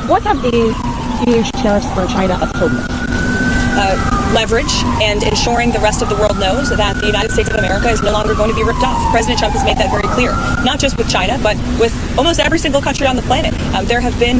What have these huge tariffs for China told us? Leverage and ensuring the rest of the world knows that the United States of America is no longer going to be ripped off. President Trump has made that very clear, not just with China, but with almost every single country on the planet. There have been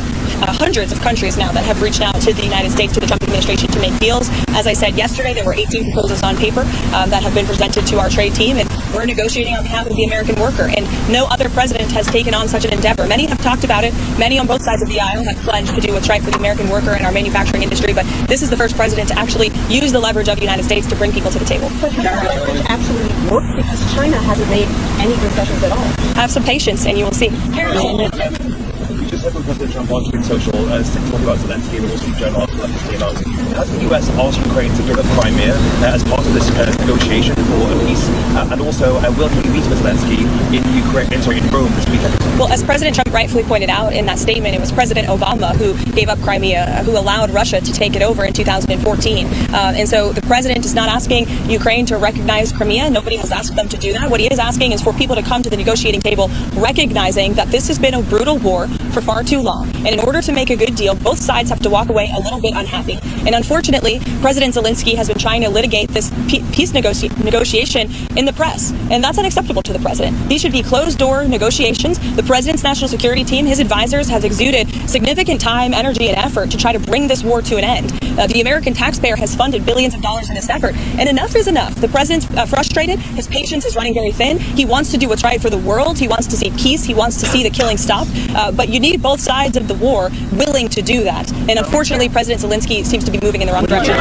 hundreds of countries now that have reached out to the United States, to the Trump administration, to make deals. As I said yesterday, there were 18 proposals on paper that have been presented to our trade team, and we're negotiating on behalf of the American worker. And no other president has taken on such an endeavor. Many have talked about it. Many on both sides of the aisle have pledged to do what's right for the American worker and our manufacturing industry. But this is the first president to actually use the leverage of the United States to bring people to the table. But how does leverage actually work? Because China hasn't made any concessions at all. Have some patience, and you will see. We just heard from President Trump on Truth Social talking about Zelensky, the Wall Street Journal talking about has the US asked Ukraine to give up Crimea as part of this negotiation for a peace, and also will he meet with Zelensky in Rome this weekend? Well, as President Trump rightfully pointed out in that statement, it was President Obama who gave up Crimea, who allowed Russia to take it over in 2014. And so the president is not asking Ukraine to recognize Crimea. Nobody has asked them to do that. What he is asking is for people to come to the negotiating table, recognizing that this has been a brutal war for far too long. And in order to make a good deal, both sides have to walk away a little bit unhappy. And unfortunately, President Zelensky has been trying to litigate this peace negotiation in the press. And that's unacceptable to the president. These should be closed-door negotiations. The president's national security team, his advisors, have exuded significant time, energy, and effort to try to bring this war to an end. The American taxpayer has funded billions of dollars in this effort. And enough is enough. The president's frustrated. His patience is running very thin. He wants to do what's right for the world. He wants to see peace. He wants to see the killing stop. But you need both sides of the war willing to do that. And unfortunately, President Zelensky seems to be moving in the wrong direction.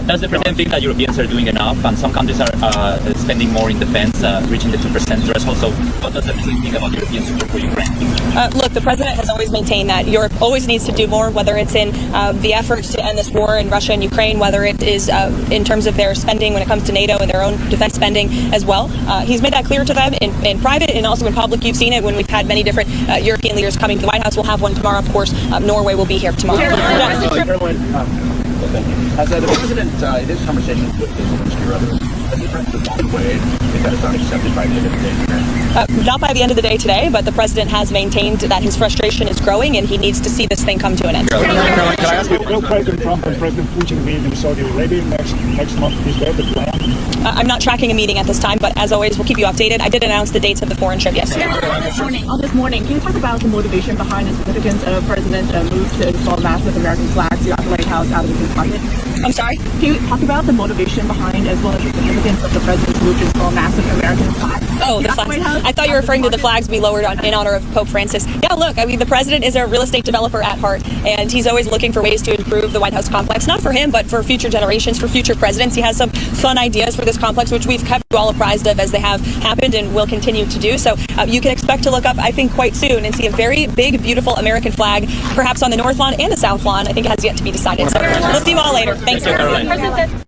Does the president think that Europeans are doing enough and some countries are spending more in defense, reaching the 2% threshold? So what does the president think about European support for Ukraine? Look, the president has always maintained that Europe always needs to do more, whether it's in the efforts to end this war in Russia and Ukraine, whether it is in terms of their spending when it comes to NATO and their own defense spending as well. He's made that clear to them in private and also in public. You've seen it when we've had many different European leaders coming to the White House. We'll have one tomorrow, of course. Norway will be here tomorrow. Karoline, has the president, in his conversations with Zelensky, has he threatened to walk away if that is not accepted by the end of the day today? Not by the end of the day today, but the president has maintained that his frustration is growing and he needs to see this thing come to an end. Karoline, can I ask you a Will President Trump and President Putin meet in Saudi Arabia next month? Is that the plan? I'm not tracking a meeting at this time, but as always, we'll keep you updated. I did announce the dates of the foreign trip yesterday. This morning, can you talk about the motivation behind the significance of President's move to install massive American flags throughout the White House out of the pocket? I'm sorry? Can you talk about the motivation behind, as well as the significance of the president's move to install massive American flags? Oh, the flags. I thought you were referring to the flags we lowered in honor of Pope Francis. Yeah, look, I mean, the president is a real estate developer at heart, and he's always looking for ways to improve the White House complex, not for him, but for future generations, for future presidents. He has some fun ideas for this complex, which we've kept you all apprised of as they have happened and will continue to do. So you can expect to look up, I think, quite soon and see a very big, beautiful American flag, perhaps on the North Lawn and the South Lawn. I think it has yet to be decided. So we'll see you all later. Thanks. Thank you, Karoline.